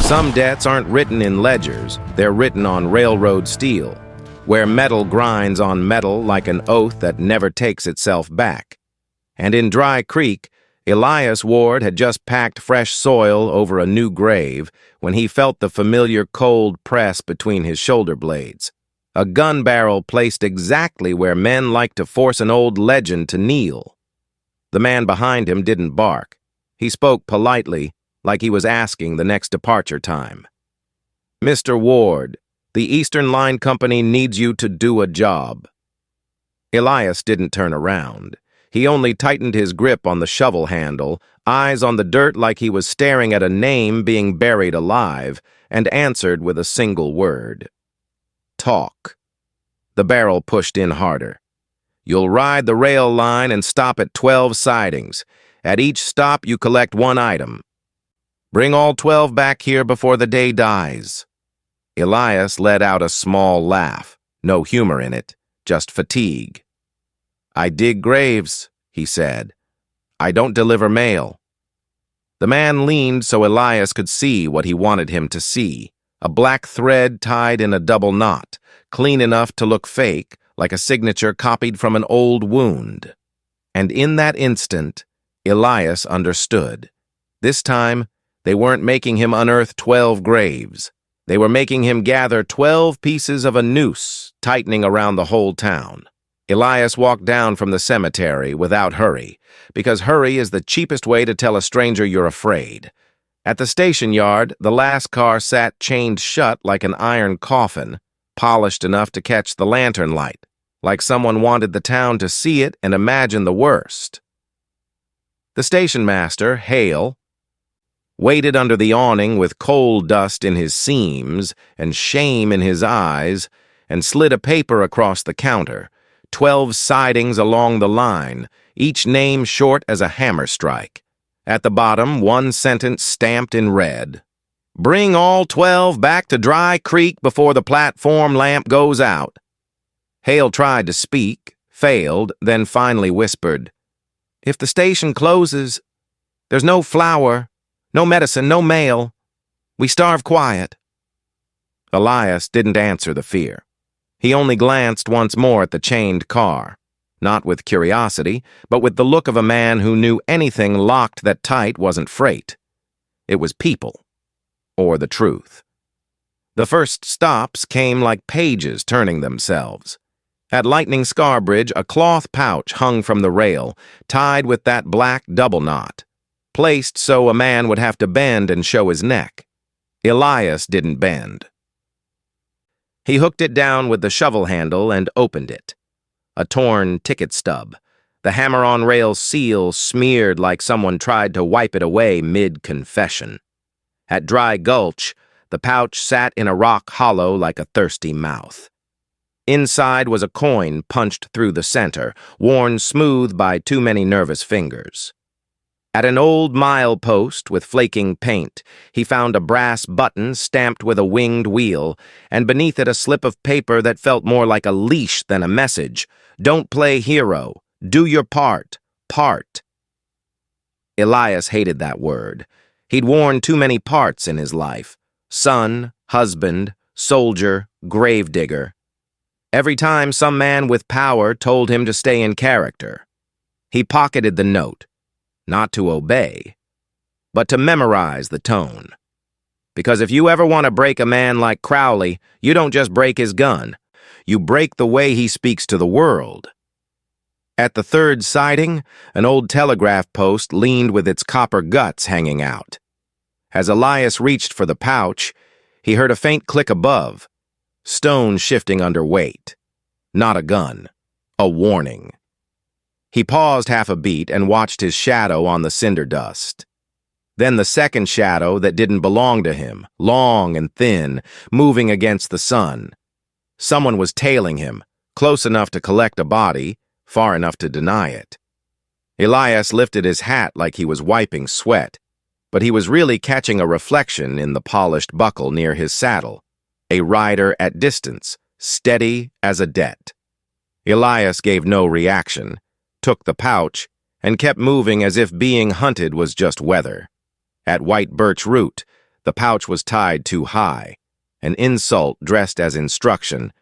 Some debts aren't written in ledgers, they're written on railroad steel, where metal grinds on metal like an oath that never takes itself back. And in Dry Creek, Elias Ward had just packed fresh soil over a new grave when he felt the familiar cold press between his shoulder blades. A gun barrel placed exactly where men like to force an old legend to kneel. The man behind him didn't bark. He spoke politely, like he was asking the next departure time. "Mr. Ward, the Eastern Line Company needs you to do a job." Elias didn't turn around. He only tightened his grip on the shovel handle, eyes on the dirt like he was staring at a name being buried alive, and answered with a single word. "Talk." The barrel pushed in harder. "You'll ride the rail line and stop at 12 sidings. At each stop, you collect one item. Bring all 12 back here before the day dies." Elias let out a small laugh, no humor in it, just fatigue. "I dig graves," he said. "I don't deliver mail." The man leaned so Elias could see what he wanted him to see, a black thread tied in a double knot, clean enough to look fake, like a signature copied from an old wound. And in that instant, Elias understood. This time, they weren't making him unearth 12 graves. They were making him gather 12 pieces of a noose, tightening around the whole town. Elias walked down from the cemetery without hurry, because hurry is the cheapest way to tell a stranger you're afraid. At the station yard, the last car sat chained shut like an iron coffin, polished enough to catch the lantern light, like someone wanted the town to see it and imagine the worst. The stationmaster, Hale, waited under the awning with coal dust in his seams and shame in his eyes, and slid a paper across the counter, 12 sidings along the line, each name short as a hammer strike. At the bottom, one sentence stamped in red. "Bring all 12 back to Dry Creek before the platform lamp goes out." Hale tried to speak, failed, then finally whispered, "If the station closes, there's no flour, no medicine, no mail. We starve quiet." Elias didn't answer the fear. He only glanced once more at the chained car, not with curiosity, but with the look of a man who knew anything locked that tight wasn't freight. It was people, or the truth. The first stops came like pages turning themselves. At Lightning Scarbridge, a cloth pouch hung from the rail, tied with that black double knot, placed so a man would have to bend and show his neck. Elias didn't bend. He hooked it down with the shovel handle and opened it. A torn ticket stub, the hammer-on-rail seal smeared like someone tried to wipe it away mid-confession. At Dry Gulch, the pouch sat in a rock hollow like a thirsty mouth. Inside was a coin punched through the center, worn smooth by too many nervous fingers. At an old milepost with flaking paint, he found a brass button stamped with a winged wheel, and beneath it a slip of paper that felt more like a leash than a message. "Don't play hero. Do your part. Part." Elias hated that word. He'd worn too many parts in his life. Son, husband, soldier, gravedigger. Every time some man with power told him to stay in character. He pocketed the note. Not to obey, but to memorize the tone. Because if you ever want to break a man like Crowley, you don't just break his gun. You break the way he speaks to the world. At the third siding, an old telegraph post leaned with its copper guts hanging out. As Elias reached for the pouch, he heard a faint click above, stone shifting under weight. Not a gun, a warning. He paused half a beat and watched his shadow on the cinder dust. Then the second shadow that didn't belong to him, long and thin, moving against the sun. Someone was tailing him, close enough to collect a body, far enough to deny it. Elias lifted his hat like he was wiping sweat, but he was really catching a reflection in the polished buckle near his saddle. A rider at distance, steady as a debt. Elias gave no reaction, took the pouch, and kept moving as if being hunted was just weather. At White Birch Root, The pouch was tied too high, an insult dressed as instruction,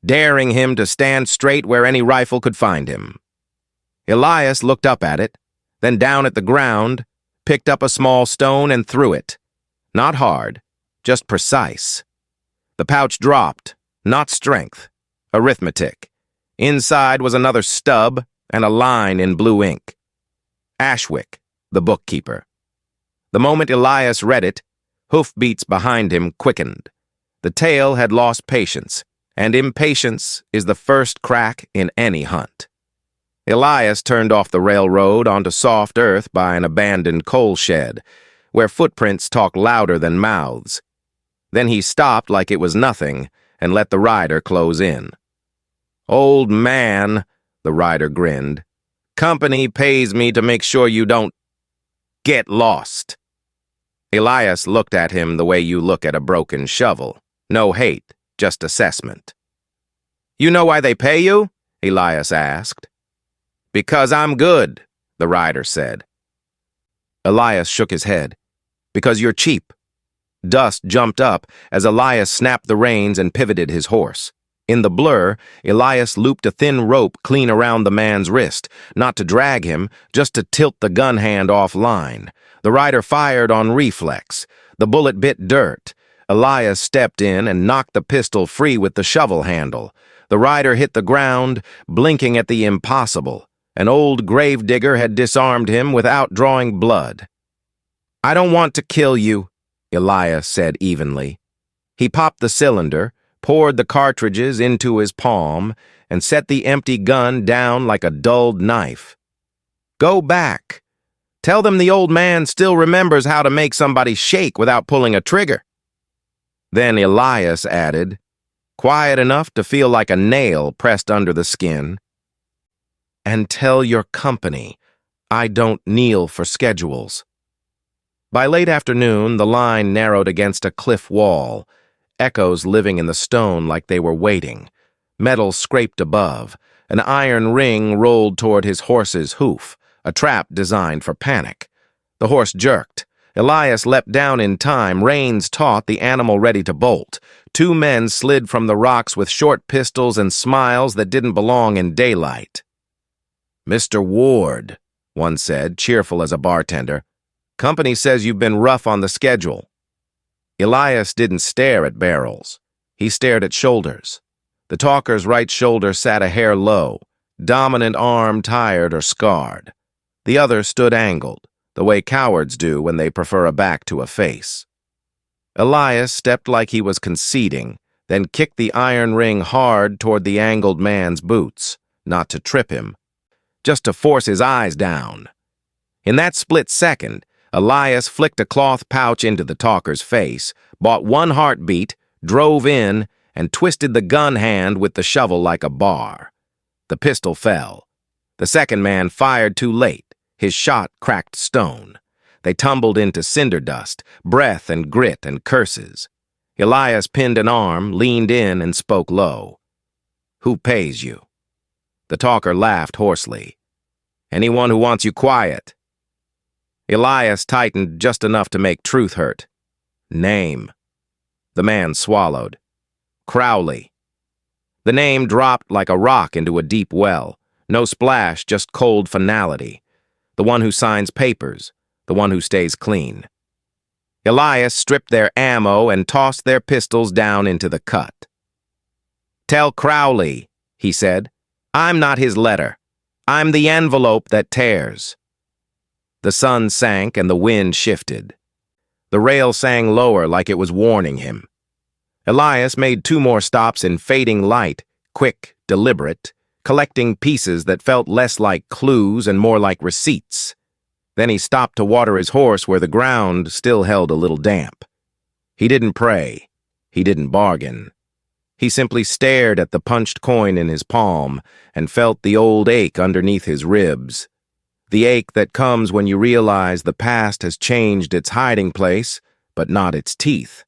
daring him to stand straight where any rifle could find him. Elias looked up at it, then down at the ground, picked up a small stone and threw it. Not hard, just precise. The pouch dropped, not strength, arithmetic. Inside was another stub and a line in blue ink. Ashwick, the bookkeeper. The moment Elias read it, hoofbeats behind him quickened. The tale had lost patience, and impatience is the first crack in any hunt. Elias turned off the railroad onto soft earth by an abandoned coal shed, where footprints talk louder than mouths. Then he stopped like it was nothing and let the rider close in. "Old man," the rider grinned, "company pays me to make sure you don't get lost." Elias looked at him the way you look at a broken shovel. No hate, just assessment. "You know why they pay you?" Elias asked. "Because I'm good," the rider said. Elias shook his head. "Because you're cheap." Dust jumped up as Elias snapped the reins and pivoted his horse. In the blur, Elias looped a thin rope clean around the man's wrist, not to drag him, just to tilt the gun hand offline. The rider fired on reflex. The bullet bit dirt. Elias stepped in and knocked the pistol free with the shovel handle. The rider hit the ground, blinking at the impossible. An old gravedigger had disarmed him without drawing blood. "I don't want to kill you," Elias said evenly. He popped the cylinder, poured the cartridges into his palm, and set the empty gun down like a dulled knife. "Go back. Tell them the old man still remembers how to make somebody shake without pulling a trigger." Then Elias added, quiet enough to feel like a nail pressed under the skin, "And tell your company I don't kneel for schedules." By late afternoon, the line narrowed against a cliff wall, echoes living in the stone like they were waiting. Metal scraped above. An iron ring rolled toward his horse's hoof, a trap designed for panic. The horse jerked. Elias leapt down in time, reins taut, the animal ready to bolt. Two men slid from the rocks with short pistols and smiles that didn't belong in daylight. "Mr. Ward," one said, cheerful as a bartender, "company says you've been rough on the schedule." Elias didn't stare at barrels. He stared at shoulders. The talker's right shoulder sat a hair low, dominant arm tired or scarred. The other stood angled, the way cowards do when they prefer a back to a face. Elias stepped like he was conceding, then kicked the iron ring hard toward the angled man's boots, not to trip him, just to force his eyes down. In that split second, Elias flicked a cloth pouch into the talker's face, bought one heartbeat, drove in, and twisted the gun hand with the shovel like a bar. The pistol fell. The second man fired too late. His shot cracked stone. They tumbled into cinder dust, breath and grit and curses. Elias pinned an arm, leaned in, and spoke low. "Who pays you?" The talker laughed hoarsely. "Anyone who wants you quiet." Elias tightened just enough to make truth hurt. "Name." The man swallowed. "Crowley." The name dropped like a rock into a deep well. No splash, just cold finality. The one who signs papers, the one who stays clean. Elias stripped their ammo and tossed their pistols down into the cut. "Tell Crowley," he said, "I'm not his letter. I'm the envelope that tears." The sun sank and the wind shifted. The rail sang lower like it was warning him. Elias made 2 more stops in fading light, quick, deliberate, collecting pieces that felt less like clues and more like receipts. Then he stopped to water his horse where the ground still held a little damp. He didn't pray. He didn't bargain. He simply stared at the punched coin in his palm and felt the old ache underneath his ribs. The ache that comes when you realize the past has changed its hiding place, but not its teeth.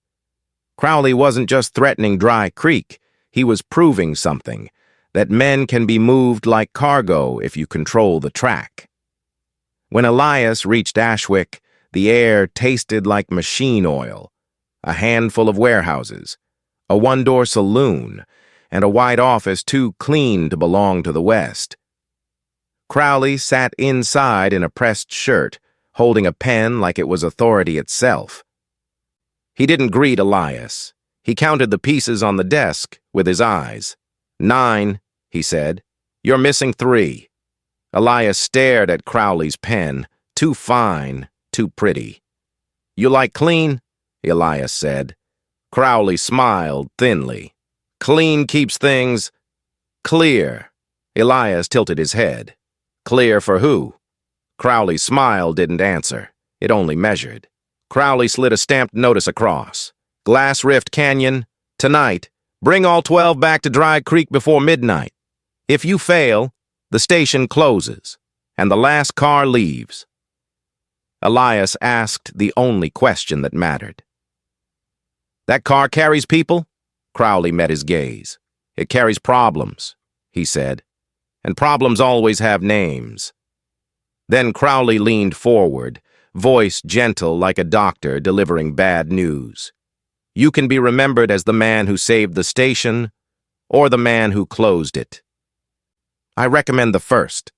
Crowley wasn't just threatening Dry Creek. He was proving something, that men can be moved like cargo if you control the track. When Elias reached Ashwick, the air tasted like machine oil, a handful of warehouses, a one-door saloon, and a white office too clean to belong to the West. Crowley sat inside in a pressed shirt, holding a pen like it was authority itself. He didn't greet Elias. He counted the pieces on the desk with his eyes. 9, he said. You're missing 3. Elias stared at Crowley's pen. Too fine, too pretty. You like clean? Elias said. Crowley smiled thinly. Clean keeps things clear. Elias tilted his head. Clear for who? Crowley's smile didn't answer. It only measured. Crowley slid a stamped notice across. Glass Rift Canyon, tonight. Bring all 12 back to Dry Creek before midnight. If you fail, the station closes, and the last car leaves. Elias asked the only question that mattered. That car carries people? Crowley met his gaze. It carries problems, he said, and problems always have names. Then Crowley leaned forward, voice gentle like a doctor delivering bad news. You can be remembered as the man who saved the station or the man who closed it. I recommend the first.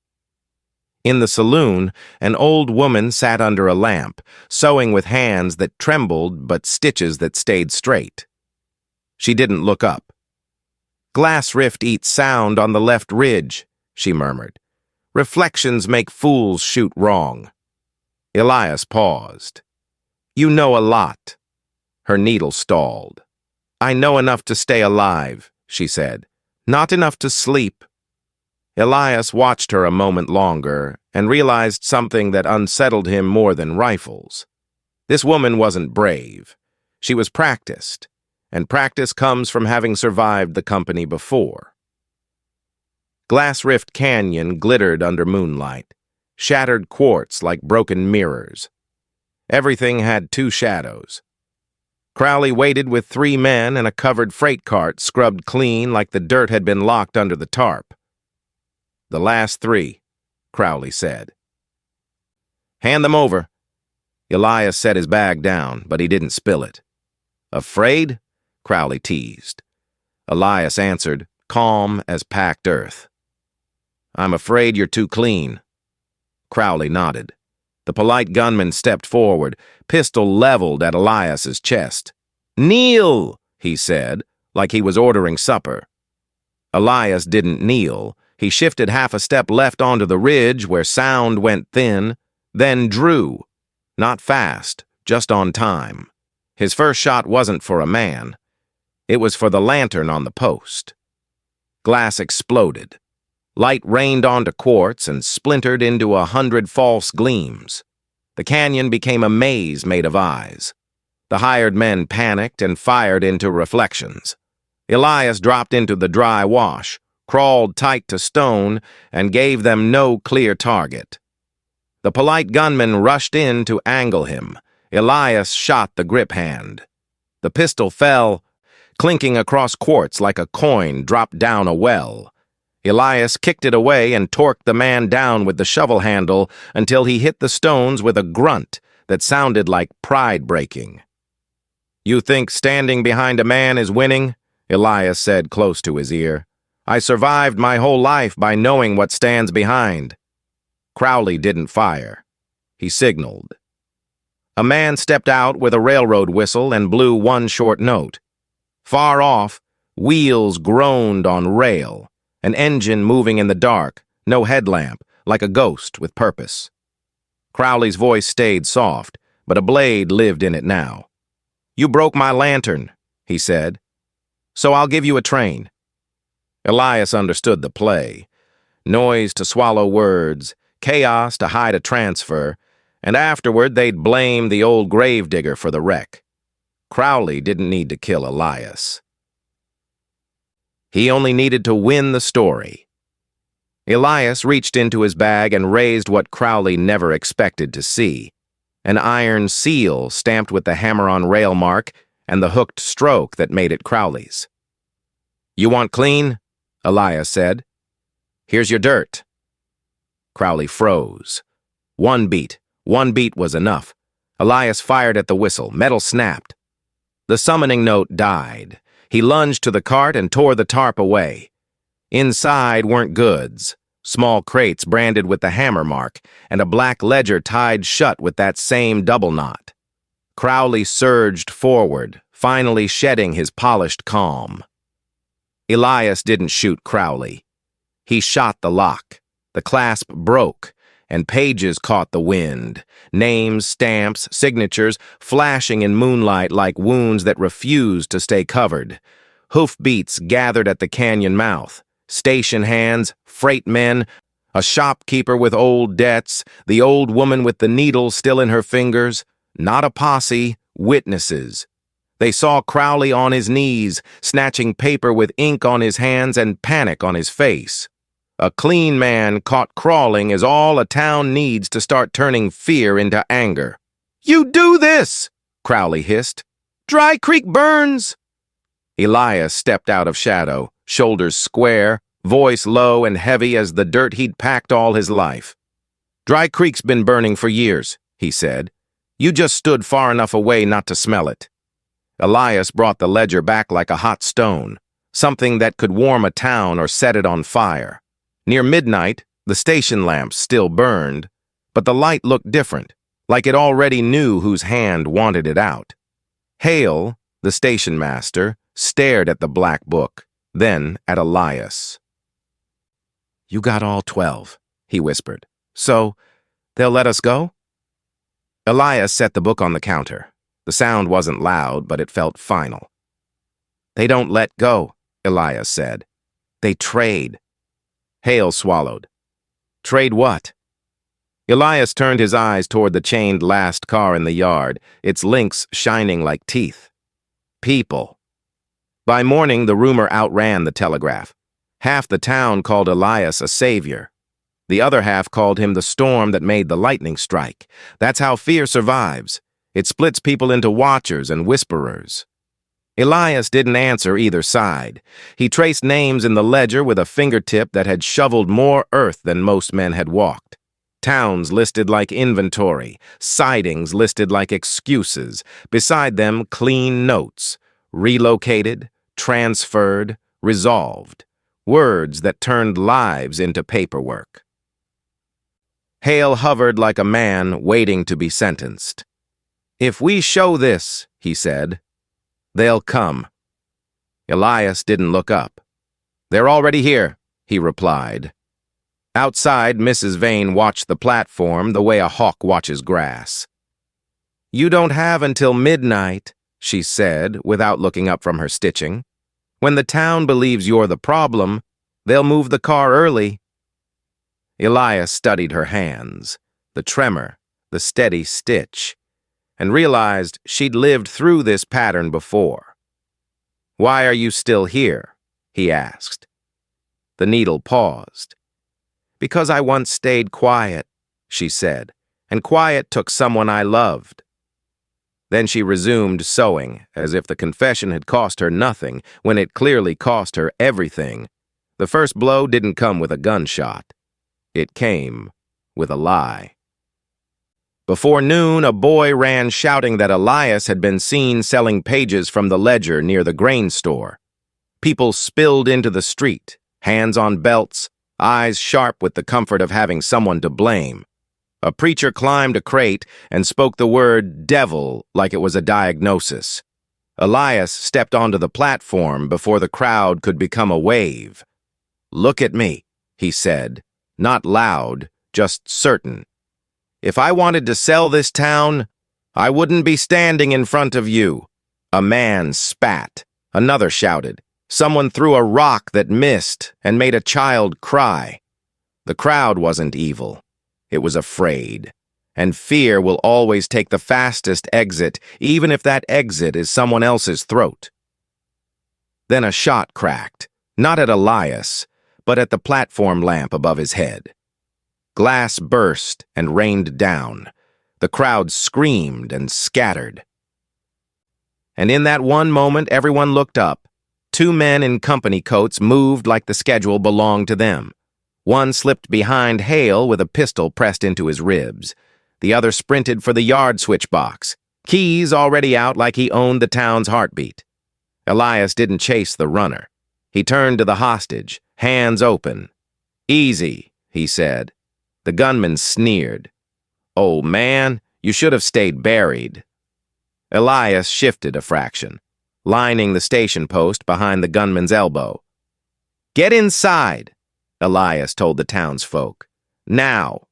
In the saloon, an old woman sat under a lamp, sewing with hands that trembled but stitches that stayed straight. She didn't look up. Glass Rift eats sound on the left ridge, she murmured. Reflections make fools shoot wrong. Elias paused. You know a lot. Her needle stalled. I know enough to stay alive, she said. Not enough to sleep. Elias watched her a moment longer and realized something that unsettled him more than rifles. This woman wasn't brave. She was practiced, and practice comes from having survived the company before. Glass Rift Canyon glittered under moonlight, shattered quartz like broken mirrors. Everything had 2 shadows. Crowley waited with 3 men and a covered freight cart scrubbed clean like the dirt had been locked under the tarp. The last 3, Crowley said. Hand them over. Elias set his bag down, but he didn't spill it. Afraid? Crowley teased. Elias answered, calm as packed earth. I'm afraid you're too clean. Crowley nodded. The polite gunman stepped forward, pistol leveled at Elias's chest. Kneel, he said, like he was ordering supper. Elias didn't kneel. He shifted half a step left onto the ridge where sound went thin, then drew. Not fast, just on time. His first shot wasn't for a man. It was for the lantern on the post. Glass exploded. Light rained onto quartz and splintered into 100 false gleams. The canyon became a maze made of eyes. The hired men panicked and fired into reflections. Elias dropped into the dry wash, crawled tight to stone, and gave them no clear target. The polite gunman rushed in to angle him. Elias shot the grip hand. The pistol fell, clinking across quartz like a coin dropped down a well. Elias kicked it away and torqued the man down with the shovel handle until he hit the stones with a grunt that sounded like pride breaking. You think standing behind a man is winning? Elias said close to his ear. I survived my whole life by knowing what stands behind. Crowley didn't fire. He signaled. A man stepped out with a railroad whistle and blew one short note. Far off, wheels groaned on rail. An engine moving in the dark, no headlamp, like a ghost with purpose. Crowley's voice stayed soft, but a blade lived in it now. You broke my lantern, he said, so I'll give you a train. Elias understood the play. Noise to swallow words, chaos to hide a transfer, and afterward they'd blame the old Gravedigger for the wreck. Crowley didn't need to kill Elias. He only needed to win the story. Elias reached into his bag and raised what Crowley never expected to see, an iron seal stamped with the hammer-on-rail mark and the hooked stroke that made it Crowley's. You want clean? Elias said. Here's your dirt. Crowley froze. One beat was enough. Elias fired at the whistle. Metal snapped. The summoning note died. He lunged to the cart and tore the tarp away. Inside weren't goods. Small crates branded with the hammer mark, and a black ledger tied shut with that same double knot. Crowley surged forward, finally shedding his polished calm. Elias didn't shoot Crowley. He shot the lock. The clasp broke, and pages caught the wind. Names, stamps, signatures, flashing in moonlight like wounds that refused to stay covered. Hoofbeats gathered at the canyon mouth. Station hands, freight men, a shopkeeper with old debts, the old woman with the needle still in her fingers. Not a posse, witnesses. They saw Crowley on his knees, snatching paper with ink on his hands and panic on his face. A clean man caught crawling is all a town needs to start turning fear into anger. "You do this!" Crowley hissed. "Dry Creek burns!" Elias stepped out of shadow, shoulders square, voice low and heavy as the dirt he'd packed all his life. "Dry Creek's been burning for years," he said. "You just stood far enough away not to smell it." Elias brought the ledger back like a hot stone, something that could warm a town or set it on fire. Near midnight, the station lamps still burned, but the light looked different, like it already knew whose hand wanted it out. Hale, the stationmaster, stared at the black book, then at Elias. "You got all 12, he whispered. "So, they'll let us go?" Elias set the book on the counter. The sound wasn't loud, but it felt final. "They don't let go," Elias said. "They trade." Hale swallowed. "Trade what?" Elias turned his eyes toward the chained last car in the yard, its links shining like teeth. "People." By morning, the rumor outran the telegraph. Half the town called Elias a savior. The other half called him the storm that made the lightning strike. That's how fear survives. It splits people into watchers and whisperers. Elias didn't answer either side. He traced names in the ledger with a fingertip that had shoveled more earth than most men had walked. Towns listed like inventory, sidings listed like excuses, beside them clean notes, relocated, transferred, resolved, words that turned lives into paperwork. Hale hovered like a man waiting to be sentenced. "If we show this," he said, "they'll come." Elias didn't look up. "They're already here," he replied. Outside, Mrs. Vane watched the platform the way a hawk watches grass. "You don't have until midnight," she said, without looking up from her stitching. "When the town believes you're the problem, they'll move the car early." Elias studied her hands, the tremor, the steady stitch, and realized she'd lived through this pattern before. "Why are you still here?" he asked. The needle paused. "Because I once stayed quiet," she said, "and quiet took someone I loved." Then she resumed sewing, as if the confession had cost her nothing, when it clearly cost her everything. The first blow didn't come with a gunshot. It came with a lie. Before noon, a boy ran shouting that Elias had been seen selling pages from the ledger near the grain store. People spilled into the street, hands on belts, eyes sharp with the comfort of having someone to blame. A preacher climbed a crate and spoke the word devil like it was a diagnosis. Elias stepped onto the platform before the crowd could become a wave. "Look at me," he said, not loud, just certain. "If I wanted to sell this town, I wouldn't be standing in front of you." A man spat. Another shouted. Someone threw a rock that missed and made a child cry. The crowd wasn't evil. It was afraid. And fear will always take the fastest exit, even if that exit is someone else's throat. Then a shot cracked, not at Elias, but at the platform lamp above his head. Glass burst and rained down. The crowd screamed and scattered. And in that one moment, everyone looked up. Two men in company coats moved like the schedule belonged to them. One slipped behind Hale with a pistol pressed into his ribs. The other sprinted for the yard switch box. keys already out like he owned the town's heartbeat. Elias didn't chase the runner. He turned to the hostage, hands open. "Easy," he said. The gunman sneered. "Oh, man, you should have stayed buried." Elias shifted a fraction, lining the station post behind the gunman's elbow. "Get inside," Elias told the townsfolk. "Now."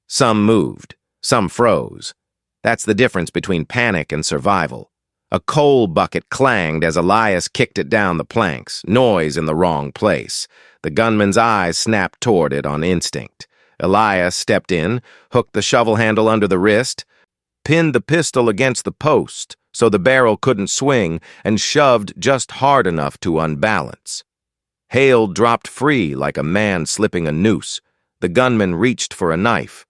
Some moved, some froze. That's the difference between panic and survival. A coal bucket clanged as Elias kicked it down the planks, noise in the wrong place. The gunman's eyes snapped toward it on instinct. Elias stepped in, hooked the shovel handle under the wrist, pinned the pistol against the post so the barrel couldn't swing, and shoved just hard enough to unbalance. Hale dropped free like a man slipping a noose. The gunman reached for a knife.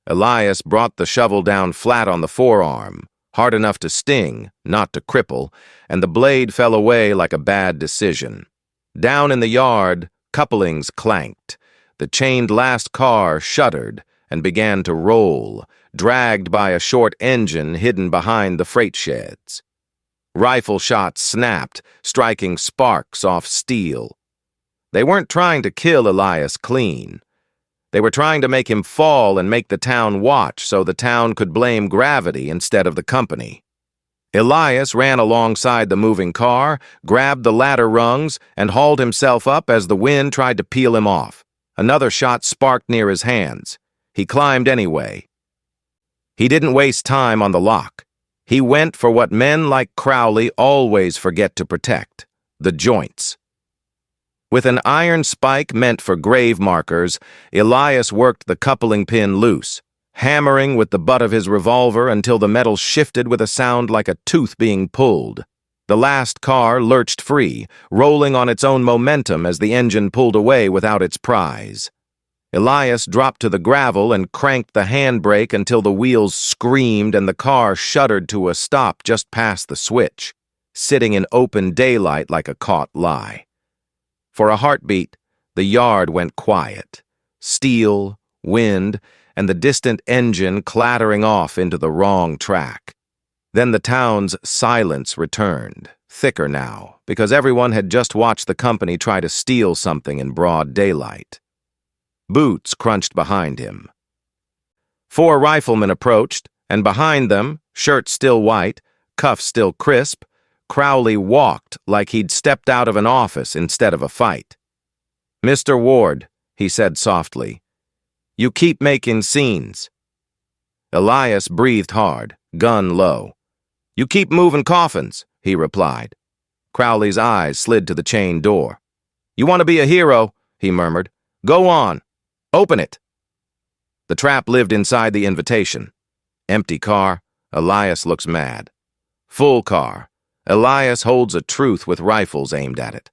Elias brought the shovel down flat on the forearm, hard enough to sting, not to cripple, and the blade fell away like a bad decision. Down in the yard, couplings clanked. The chained last car shuddered and began to roll, dragged by a short engine hidden behind the freight sheds. Rifle shots snapped, striking sparks off steel. They weren't trying to kill Elias clean. They were trying to make him fall and make the town watch so the town could blame gravity instead of the company. Elias ran alongside the moving car, grabbed the ladder rungs, and hauled himself up as the wind tried to peel him off. Another shot sparked near his hands. He climbed anyway. He didn't waste time on the lock. He went for what men like Crowley always forget to protect: the joints. With an iron spike meant for grave markers, Elias worked the coupling pin loose, hammering with the butt of his revolver until the metal shifted with a sound like a tooth being pulled. The last car lurched free, rolling on its own momentum as the engine pulled away without its prize. Elias dropped to the gravel and cranked the handbrake until the wheels screamed and the car shuddered to a stop just past the switch, sitting in open daylight like a caught lie. For a heartbeat, the yard went quiet. Steel, wind, and the distant engine clattering off into the wrong track. Then the town's silence returned, thicker now, because everyone had just watched the company try to steal something in broad daylight. Boots crunched behind him. 4 riflemen approached, and behind them, shirt still white, cuffs still crisp, Crowley walked like he'd stepped out of an office instead of a fight. "Mr. Ward," he said softly, "you keep making scenes." Elias breathed hard, gun low. "You keep moving coffins," he replied. Crowley's eyes slid to the chain door. "You want to be a hero," he murmured. "Go on. Open it." The trap lived inside the invitation. Empty car, Elias looks mad. Full car, Elias holds a truth with rifles aimed at it.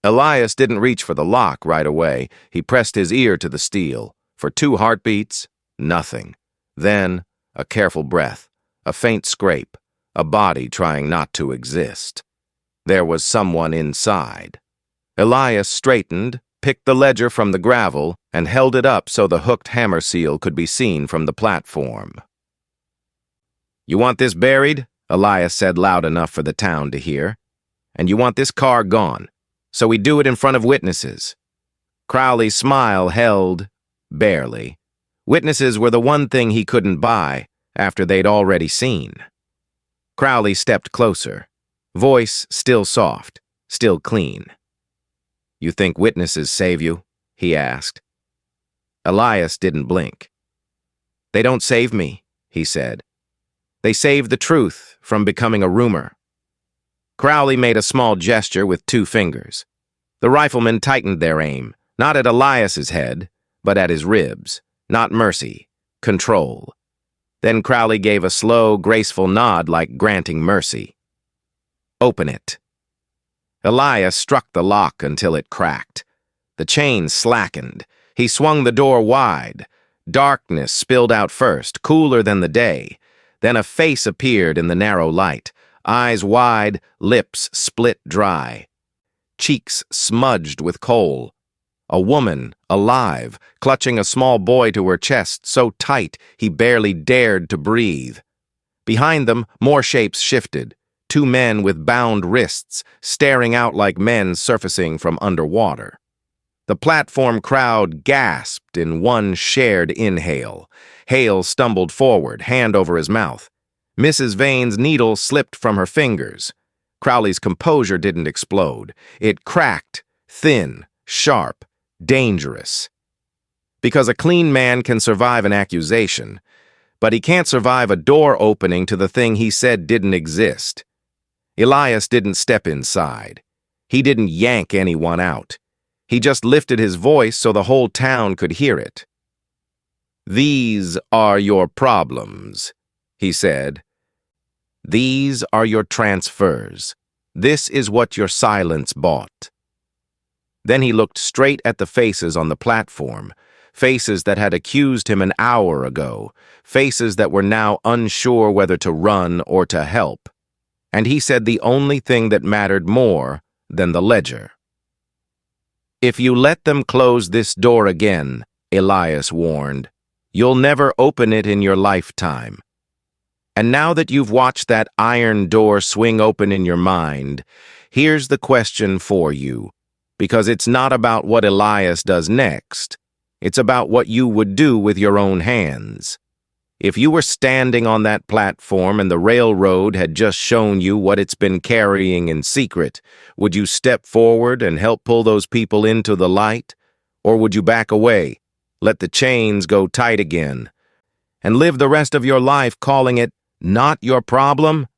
Elias didn't reach for the lock right away. He pressed his ear to the steel. For 2 heartbeats, nothing. Then, a careful breath, a faint scrape, a body trying not to exist. There was someone inside. Elias straightened, picked the ledger from the gravel, and held it up so the hooked hammer seal could be seen from the platform. "You want this buried?" Elias said loud enough for the town to hear. "And you want this car gone, so we do it in front of witnesses." Crowley's smile held, barely. Witnesses were the one thing he couldn't buy after they'd already seen. Crowley stepped closer, voice still soft, still clean. "You think witnesses save you?" he asked. Elias didn't blink. "They don't save me," he said. "They save the truth from becoming a rumor." Crowley made a small gesture with 2 fingers. The riflemen tightened their aim, not at Elias's head, but at his ribs. Not mercy, control. Then Crowley gave a slow, graceful nod like granting mercy. "Open it." Elias struck the lock until it cracked. The chain slackened. He swung the door wide. Darkness spilled out first, cooler than the day. Then a face appeared in the narrow light, eyes wide, lips split dry. Cheeks smudged with coal. A woman, alive, clutching a small boy to her chest so tight he barely dared to breathe. Behind them, more shapes shifted. Two men with bound wrists, staring out like men surfacing from underwater. The platform crowd gasped in one shared inhale. Hale stumbled forward, hand over his mouth. Mrs. Vane's needle slipped from her fingers. Crowley's composure didn't explode. It cracked, thin, sharp, dangerous. Because a clean man can survive an accusation, but he can't survive a door opening to the thing he said didn't exist. Elias didn't step inside. He didn't yank anyone out. He just lifted his voice so the whole town could hear it. "These are your problems," he said. "These are your transfers. This is what your silence bought." Then he looked straight at the faces on the platform, faces that had accused him an hour ago, faces that were now unsure whether to run or to help. And he said the only thing that mattered more than the ledger. "If you let them close this door again," Elias warned, "you'll never open it in your lifetime. And now that you've watched that iron door swing open in your mind, here's the question for you, because it's not about what Elias does next. It's about what you would do with your own hands. If you were standing on that platform and the railroad had just shown you what it's been carrying in secret, would you step forward and help pull those people into the light? Or would you back away, let the chains go tight again, and live the rest of your life calling it not your problem,